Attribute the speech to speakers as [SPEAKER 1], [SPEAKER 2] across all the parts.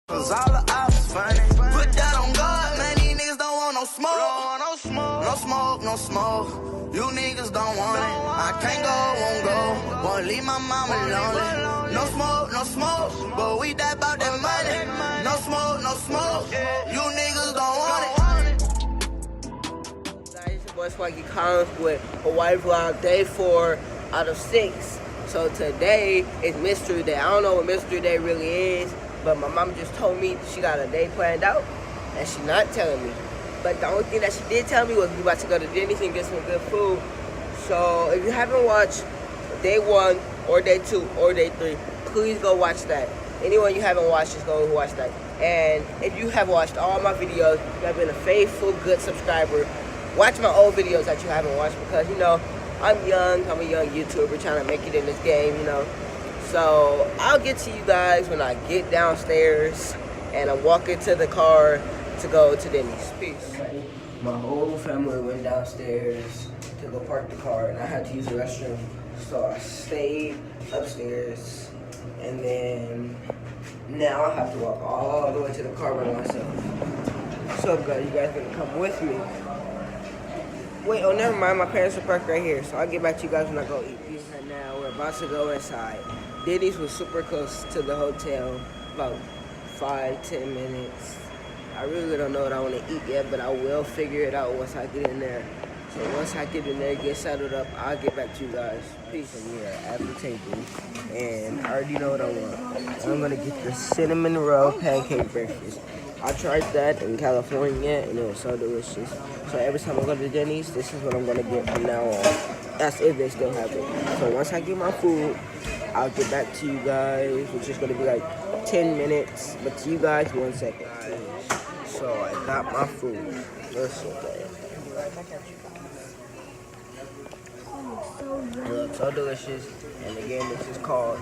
[SPEAKER 1] Cause all the ops funny. Put that on God, man. These niggas don't want no smoke. No smoke, no smoke. You niggas don't want it. I can't go, won't go. Won't leave my mama lonely. No smoke, no smoke. But we die about that money. No smoke, no smoke. You niggas don't want it.
[SPEAKER 2] Guys, it's your boy Waikiki with Hawaii Vlog Day 4 out of 6. So today is Mystery Day. I don't know what Mystery Day really is, but my mom just told me she got a day planned out, and she's not telling me. But the only thing that she did tell me was we about to go to Denny's and get some good food. So if you haven't watched Day 1 or Day 2 or Day 3, please go watch that. Anyone you haven't watched, just go watch that. And if you have watched all my videos, you have been a faithful, good subscriber. Watch my old videos that you haven't watched because, you know, I'm a young YouTuber trying to make it in this game, you know. So I'll get to you guys when I get downstairs and I'm walking to the car to go to Denny's. Peace. My whole family went downstairs to go park the car and I had to use the restroom. So I stayed upstairs and then now I have to walk all the way to the car by myself. So guys, you guys gonna come with me. Wait, oh never mind, my parents are parked right here, so I'll get back to you guys when I go eat. Right now, we're about to go inside. Denny's was super close to the hotel, about 5-10 minutes. I really don't know what I want to eat yet, but I will figure it out once I get in there. So once I get in there, get settled up, I'll get back to you guys. Peace. And we are at the table, and I already know what I want. I'm gonna get the cinnamon roll pancake breakfast. I tried that in California, and it was so delicious. So every time I go to Denny's, this is what I'm gonna get from now on. That's if they still have it. So once I get my food, I'll get back to you guys, which is gonna be like 10 minutes. But to you guys, 1 second. So I got my food. Let's look at it. It looks so delicious. And again, this is called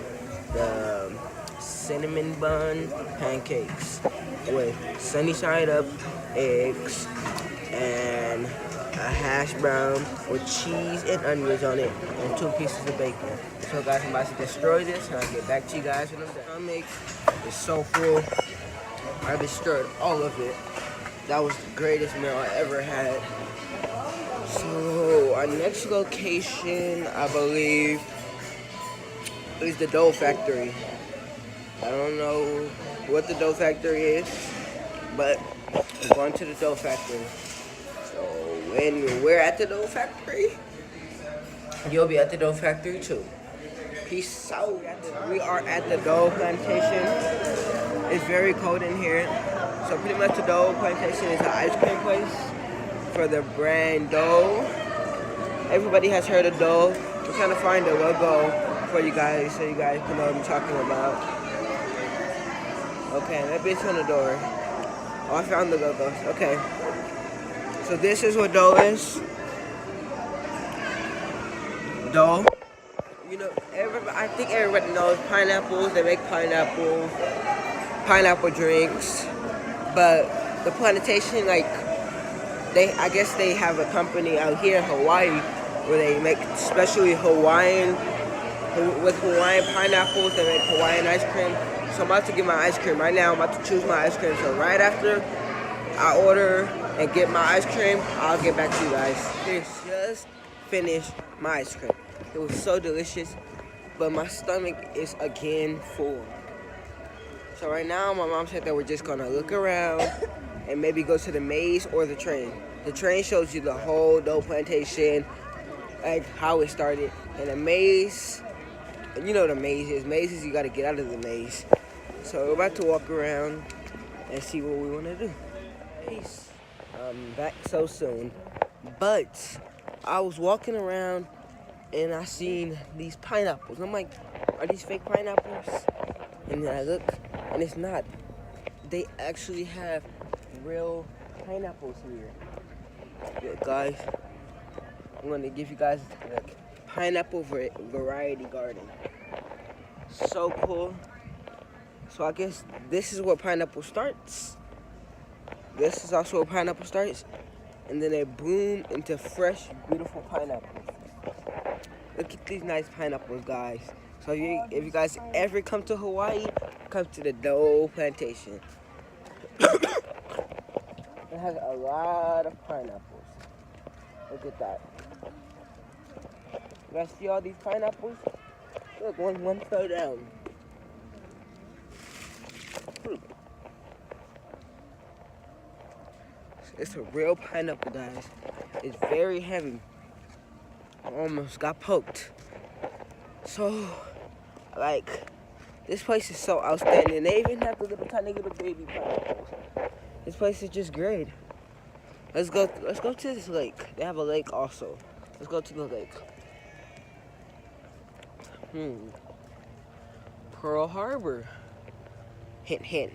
[SPEAKER 2] the cinnamon bun pancakes with sunny side up eggs and a hash brown with cheese and onions on it and 2 pieces of bacon. So guys, I'm about to destroy this and I'll get back to you guys when I'm done. My stomach is so full. I destroyed all of it. That was the greatest meal I ever had. So our next location, I believe, is the Dole Factory. I don't know what the Dole Factory is, but we're going to the Dole Factory. So when we're at the Dole Factory, you'll be at the Dole Factory too. Peace out. We are at the Dole Plantation. It's very cold in here. So pretty much the Dole Plantation is an ice cream place for the brand Dole. Everybody has heard of Dole. I'm trying to find the logo for you guys so you guys can know what I'm talking about. Okay, that bitch on the door. Oh, I found the logo. Okay. So this is what Dole is. Dole. You know, I think everybody knows pineapples. They make pineapple drinks. But the plantation, like, I guess they have a company out here in Hawaii where they make especially with Hawaiian pineapples. They make Hawaiian ice cream. So I'm about to get my ice cream right now. I'm about to choose my ice cream. So right after I order and get my ice cream, I'll get back to you guys. Just finished my ice cream. It was so delicious, but my stomach is again full. So right now, my mom said that we're just gonna look around and maybe go to the maze or the train. The train shows you the whole Dole Plantation, like how it started. And the maze, you know what a maze is. Mazes, you gotta get out of the maze. So we're about to walk around and see what we wanna do. Peace. Back so soon. But I was walking around and I seen these pineapples. I'm like, are these fake pineapples? And then I look, and it's not. They actually have real pineapples here. Yeah, guys, I'm gonna give you guys the pineapple variety garden. So cool. So I guess this is where pineapple starts. This is also where pineapple starts. And then they bloom into fresh, beautiful pineapples. Look at these nice pineapples, guys. So if you guys ever come to Hawaii, come to the Dole plantation. It has a lot of pineapples. Look at that. You guys see all these pineapples? Look, one fell down. It's a real pineapple, guys. It's very heavy. I almost got poked. So, like, this place is so outstanding. They even have the little tiny little baby pineapples. This place is just great. Let's go to this lake. They have a lake also. Let's go to the lake. Pearl Harbor. Hint, hint.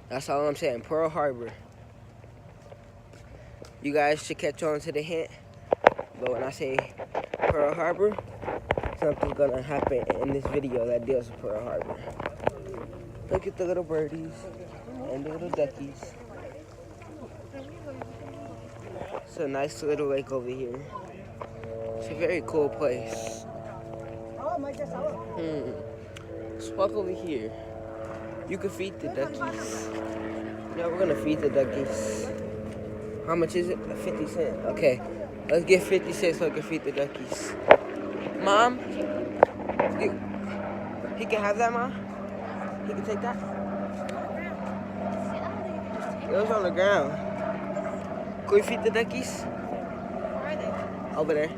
[SPEAKER 2] That's all I'm saying. Pearl Harbor. You guys should catch on to the hint. But when I say Pearl Harbor, something's gonna happen in this video that deals with Pearl Harbor. Look at the little birdies and the little duckies. It's a nice little lake over here. It's a very cool place. Let's walk over here. You can feed the duckies. Yeah, we're gonna feed the duckies. How much is it? 50 cents. Okay, let's get 50 cents so I can feed the duckies. Mom, he can have that, Mom? He can take that? It was on the ground. Can we feed the duckies?
[SPEAKER 3] Where are they?
[SPEAKER 2] Over there.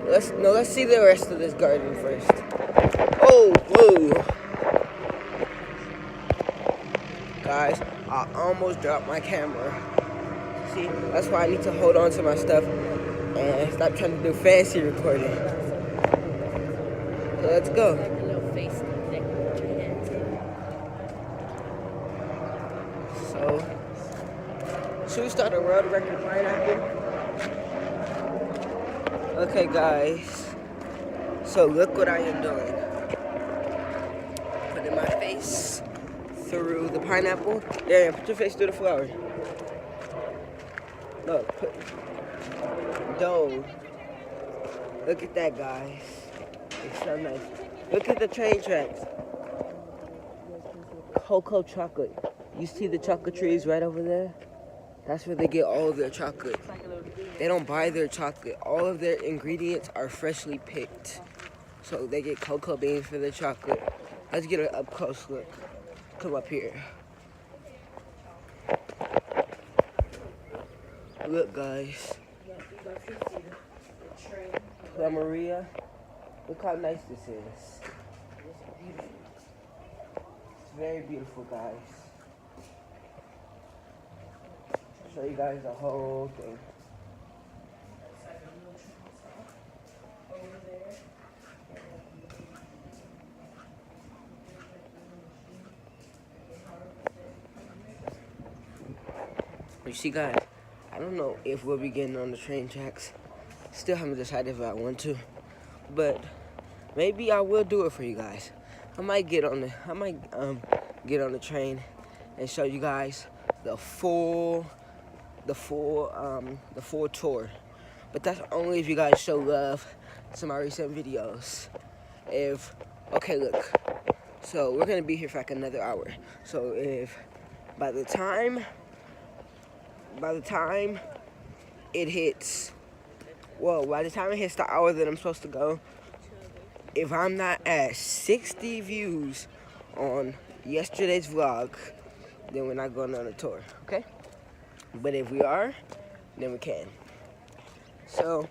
[SPEAKER 2] Let's see the rest of this garden first. Oh, whoa. Guys, I almost dropped my camera. See, that's why I need to hold on to my stuff and stop trying to do fancy recording. So let's go.
[SPEAKER 3] Like a little face thing.
[SPEAKER 2] So, should we start a world record pineapple? Okay, guys. So look what I am doing. Putting my face through the pineapple. There, put your face through the flower. Look, dole. Look at that, guys. It's so nice. Look at the train tracks. Cocoa chocolate. You see the chocolate trees right over there? That's where they get all of their chocolate. They don't buy their chocolate. All of their ingredients are freshly picked. So they get cocoa beans for their chocolate. Let's get an up close look. Come up here. Look, guys. La Maria. Look how nice this is. It's very beautiful, guys. Show you guys the whole thing. You see, guys, I don't know if we'll be getting on the train tracks. Still haven't decided if I want to, but maybe I will do it for you guys. I might get on the train and show you guys the full tour. But that's only if you guys show love to my recent videos. Okay, look. So we're gonna be here for like another hour. So if by the time it hits the hour that I'm supposed to go, if I'm not at 60 views on yesterday's vlog, then we're not going on a tour, okay? But if we are, then we can. So,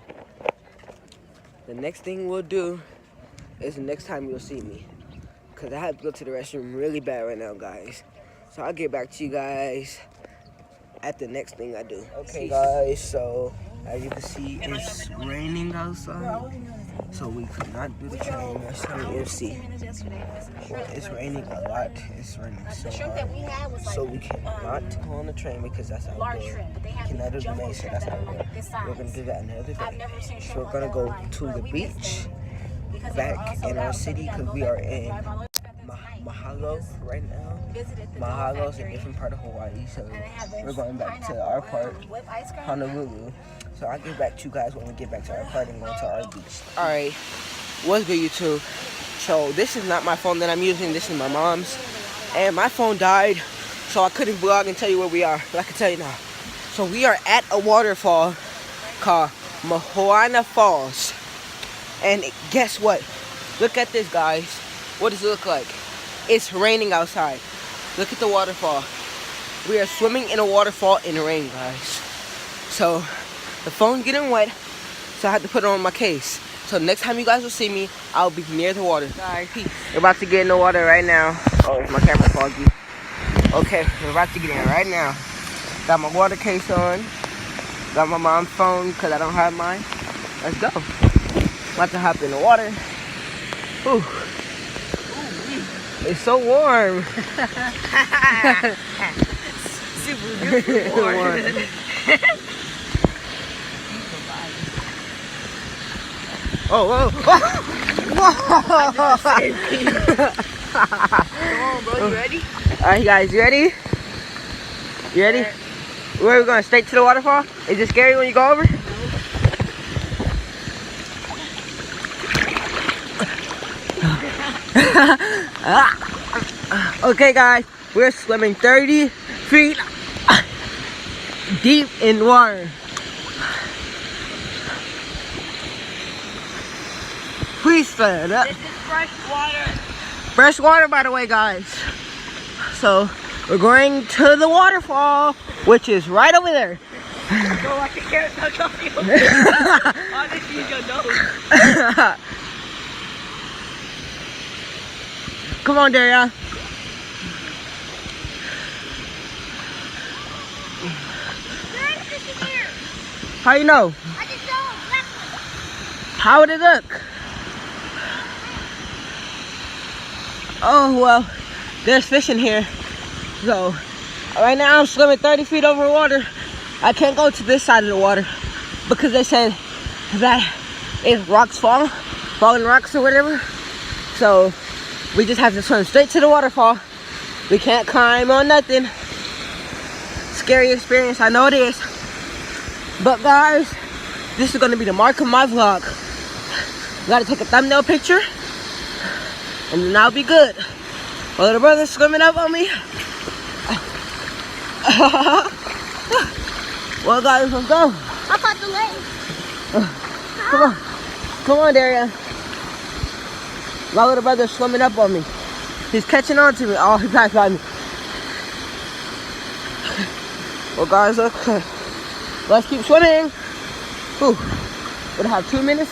[SPEAKER 2] the next thing we'll do is the next time you'll see me. Because I have to go to the restroom really bad right now, guys. So I'll get back to you guys at the next thing I do. Okay, guys, so as you can see, it's raining outside. So we could not do the train. That's how you see. It's raining a lot. It's raining so hard. So we cannot go on the train because that's outdoor. We cannot do the main, so that's outdoor. We're going to do that another day. So we're going to go to the beach back in our city because we are in Mahalo right now. Mahalo is a different part of Hawaii, so we're going back to our part, Honolulu. So I'll get back to you guys when we get back to our part and go to our beach. Alright, what's good YouTube? So this is not my phone that I'm using, this is my mom's. And my phone died, so I couldn't vlog and tell you where we are, but I can tell you now. So we are at a waterfall called Moana Falls. And guess what? Look at this, guys. What does it look like? It's raining outside. Look at the waterfall. We are swimming in a waterfall in the rain, guys. So the phone's getting wet, so I had to put it on my case. So next time you guys will see me, I'll be near the water. Guys, peace. We're about to get in the water right now. Oh, my camera foggy. Okay, we're about to get in right now. Got my water case on. Got my mom's phone because I don't have mine. Let's go. About to hop in the water. Ooh. It's so warm.
[SPEAKER 3] Super duper warm.
[SPEAKER 2] Oh, whoa.
[SPEAKER 3] Come on, bro. You ready?
[SPEAKER 2] Alright, guys, you ready? You ready? Where are we going? Straight to the waterfall? Is it scary when you go over? Okay, guys, we're swimming 30 feet deep in water. Please stand up.
[SPEAKER 3] This is fresh water.
[SPEAKER 2] Fresh water, by the way, guys. So we're going to the waterfall, which is right over there.
[SPEAKER 3] Go, I can't touch on you. I'll just use your nose.
[SPEAKER 2] Come on, Daria. How you know?
[SPEAKER 3] I just saw him.
[SPEAKER 2] How would it look? Oh, well, there's fish in here. So, right now I'm swimming 30 feet over water. I can't go to this side of the water because they said that if rocks falling rocks or whatever. So, we just have to swim straight to the waterfall. We can't climb or nothing. Scary experience, I know it is. But guys, this is gonna be the mark of my vlog. Gotta take a thumbnail picture, and then I'll be good. My little brother's swimming up on me. Well, guys, let's go.
[SPEAKER 3] How about the leg?
[SPEAKER 2] Come on, Daria. My little brother's swimming up on me. He's catching on to me. Oh, he passed by me. Well, guys, okay. Let's keep swimming. Ooh, we'll have 2 minutes.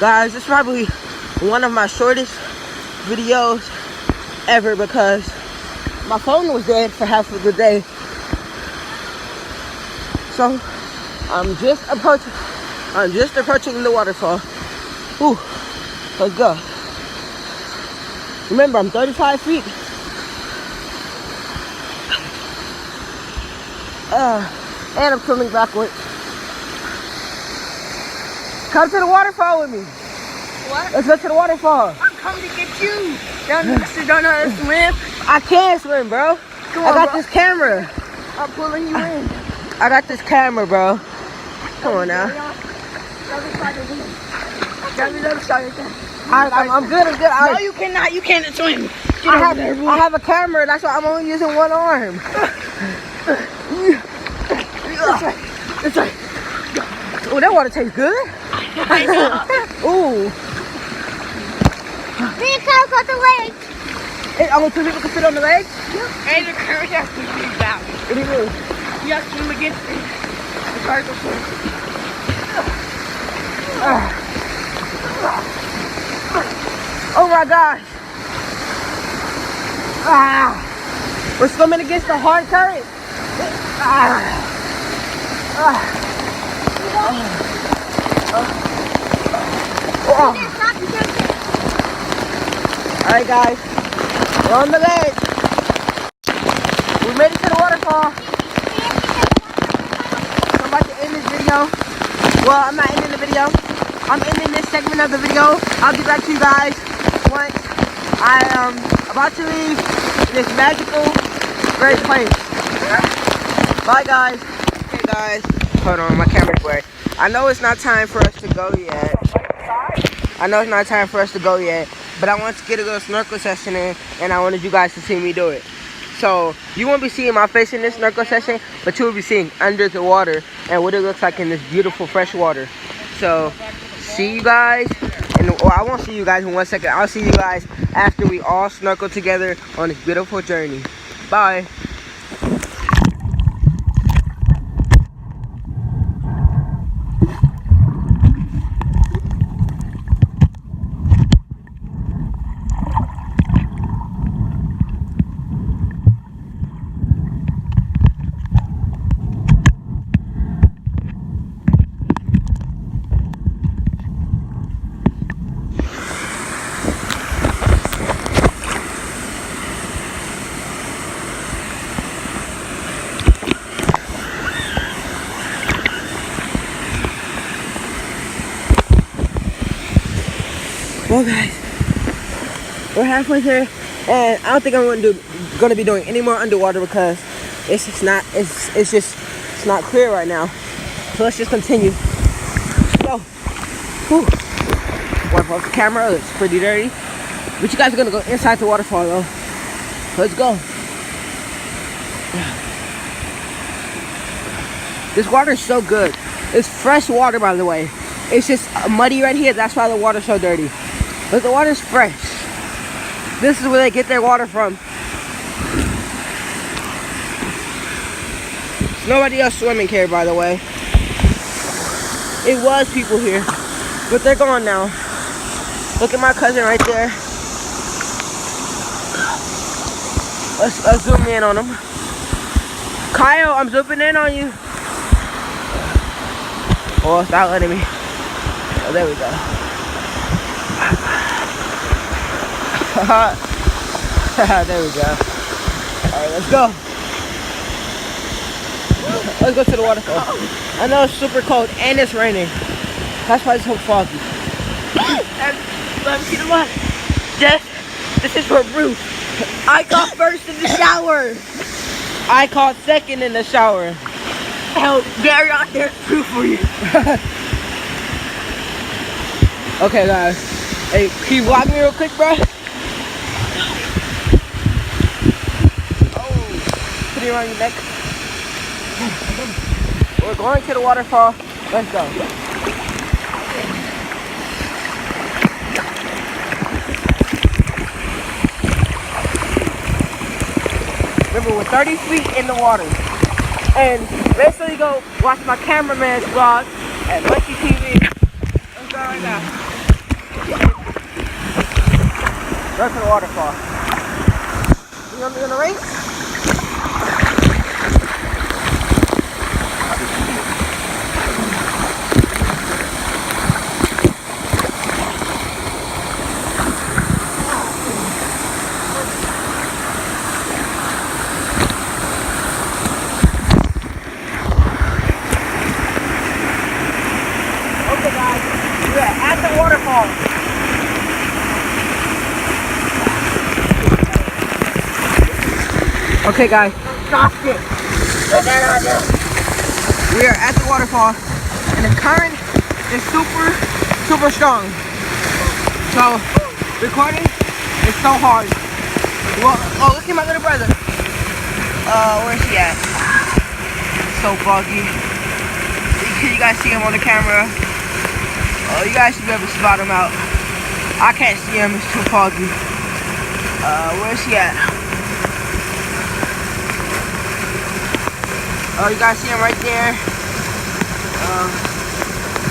[SPEAKER 2] Guys, this is probably one of my shortest videos ever because my phone was dead for half of the day. So I'm just approaching the waterfall. Ooh, let's go. Remember, I'm 35 feet. And I'm swimming backwards. Come to the waterfall with me.
[SPEAKER 3] What?
[SPEAKER 2] Let's go to the waterfall.
[SPEAKER 3] I'm coming to get you. Don't know how to swim.
[SPEAKER 2] I can't swim, bro.
[SPEAKER 3] Come
[SPEAKER 2] I
[SPEAKER 3] on,
[SPEAKER 2] got
[SPEAKER 3] bro.
[SPEAKER 2] this camera.
[SPEAKER 3] I'm pulling you in.
[SPEAKER 2] I got this camera, bro. Come on now. I'm good.
[SPEAKER 3] No, you cannot. You can't swim.
[SPEAKER 2] I have a camera. That's why I'm only using one arm.
[SPEAKER 3] That's right.
[SPEAKER 2] Oh, that water tastes good. Ooh.
[SPEAKER 3] Me and Kyle got the leg.
[SPEAKER 2] Hey, I want 2 people to sit on the leg.
[SPEAKER 3] And the current has to be down.
[SPEAKER 2] What do you mean?
[SPEAKER 3] You have to swim against it. The car goes swim.
[SPEAKER 2] Oh my gosh. We're swimming against the hard current. Alright guys, we're on the ledge. We made it to the waterfall. I'm about to end this video. Well, I'm not ending the video. I'm ending this segment of the video. I'll get back to you guys once I am about to leave this magical, great place. Bye, guys. Hey, guys. Hold on, my camera's blurry. I know it's not time for us to go yet. But I want to get a little snorkel session in, and I wanted you guys to see me do it. So, you won't be seeing my face in this snorkel session, but you will be seeing under the water and what it looks like in this beautiful fresh water. So, see you guys, well, I won't see you guys in 1 second. I'll see you guys after we all snorkel together on this beautiful journey. Bye. Well, guys, we're halfway there, and I don't think I'm gonna be doing any more underwater because it's just not clear right now. So let's just continue. So, wipe off the camera. It's pretty dirty, but you guys are gonna go inside the waterfall though. Let's go. This water is so good. It's fresh water, by the way. It's just muddy right here. That's why the water's so dirty. But the water's fresh. This is where they get their water from. There's nobody else swimming here, by the way. It was people here, but they're gone now. Look at my cousin right there. Let's zoom in on him. Kyle, I'm zooming in on you. Oh, it's not letting me. Oh, there we go. There we go. Alright, let's go. Let's go to the waterfall. I know it's super cold and it's raining. That's why it's so foggy.
[SPEAKER 3] Let me see the water. Jess, this is for Bruce. I got first in the shower.
[SPEAKER 2] I caught second in the shower.
[SPEAKER 3] Hell, Gary out there's proof for you.
[SPEAKER 2] Okay, guys. Hey, can you vlog me real quick, bro? Put it around your neck. We're going to the waterfall. Let's go. Remember, we're 30 feet in the water. And let's really go watch my cameraman's vlog at Waikiki TV. Let's go right now. Go to the waterfall. You gonna race? Okay, guys, we're at the waterfall. Okay, guys, stop it. We are at the waterfall, and the current is super strong. So, recording is so hard. Well, oh, look at my little brother. Where's he at? So foggy. You guys see him on the camera? Oh, you guys should be able to spot him out. I can't see him, it's too foggy. Where's he at? Oh, you guys see him right there.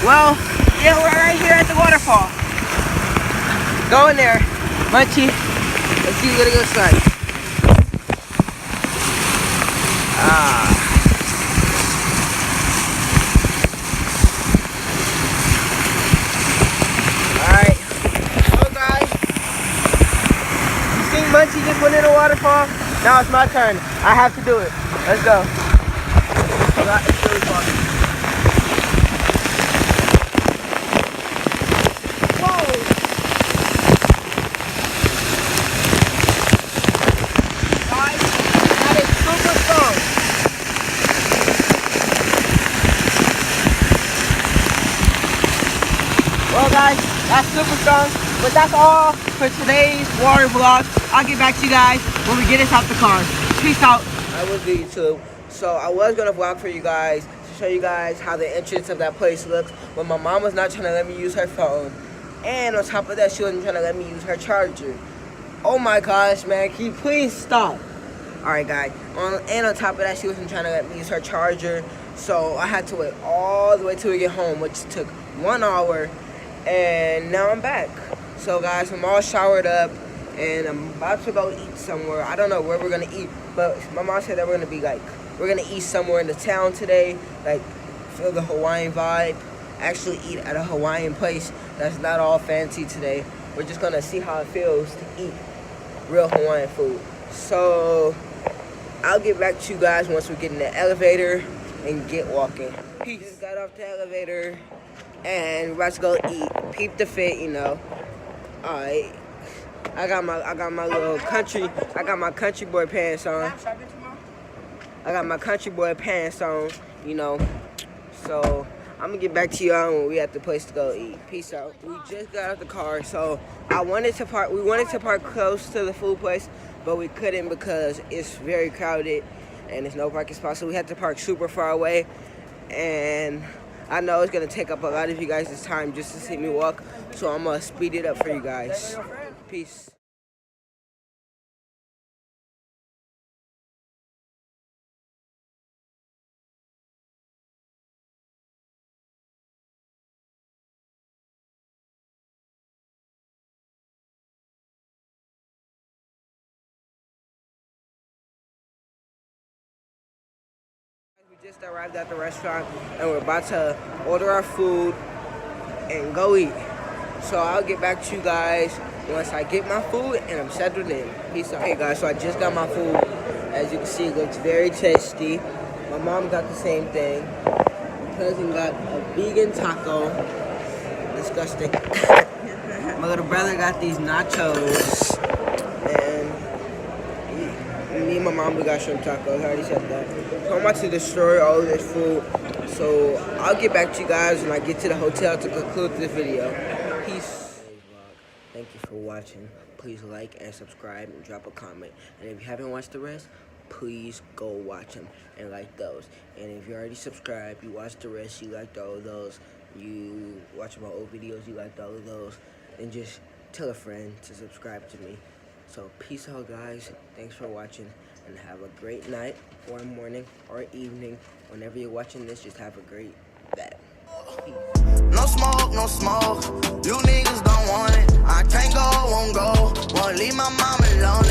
[SPEAKER 2] Well, yeah, we're right here at the waterfall. Go in there, Munchie. Let's see what it looks like. Alright. So guys, you seen Munchie just went in the waterfall? Now it's my turn. I have to do it. Let's go. It's really fun. Whoa! That's super strong. But that's all for today's water vlog. I'll get back to you guys when we get us out the car. Peace out. I was the YouTube. So I was gonna vlog for you guys to show you guys how the entrance of that place looks, but my mom was not trying to let me use her phone. And on top of that, she wasn't trying to let me use her charger. Oh my gosh, man, can you please stop? Alright guys, and on top of that, she wasn't trying to let me use her charger. So I had to wait all the way till we get home, which took 1 hour. And now I'm back. So guys, I'm all showered up and I'm about to go eat somewhere. I don't know where we're gonna eat, but my mom said that we're gonna eat somewhere in the town today, like feel the Hawaiian vibe, actually eat at a Hawaiian place that's not all fancy today. We're just gonna see how it feels to eat real Hawaiian food. So I'll get back to you guys once we get in the elevator and get walking. Peace. Just got off the elevator and we're about to go eat. Peep the fit, you know. Alright. I got my little country boy pants on. I got my country boy pants on, you know. So I'm gonna get back to y'all when we at the place to go eat. Peace out. We just got out the car, so we wanted to park close to the food place, but we couldn't because it's very crowded and there's no parking spots. So we had to park super far away, and I know it's gonna take up a lot of you guys' time just to see me walk, so I'm gonna speed it up for you guys. Peace. We just arrived at the restaurant and we're about to order our food and go eat. So I'll get back to you guys once I get my food and I'm settled in. Peace out. Hey guys, so I just got my food. As you can see, it looks very tasty. My mom got the same thing. My cousin got a vegan taco. Disgusting. My little brother got these nachos. And me and my mom, we got shrimp tacos. I already said that. So I'm about to destroy all of this food. So I'll get back to you guys when I get to the hotel to conclude this video. Peace. Thank you for watching. Please like and subscribe and drop a comment. And if you haven't watched the rest, please go watch them and like those. And if you already subscribed, you watched the rest, you liked all of those, you watched my old videos, you liked all of those, then just tell a friend to subscribe to me. So peace out guys, thanks for watching, and have a great night or morning or evening. Whenever you're watching this, just have a great day. Peace.
[SPEAKER 1] No smoke, no smoke. You niggas don't want it. I can't go, won't go. Won't leave my mama alone.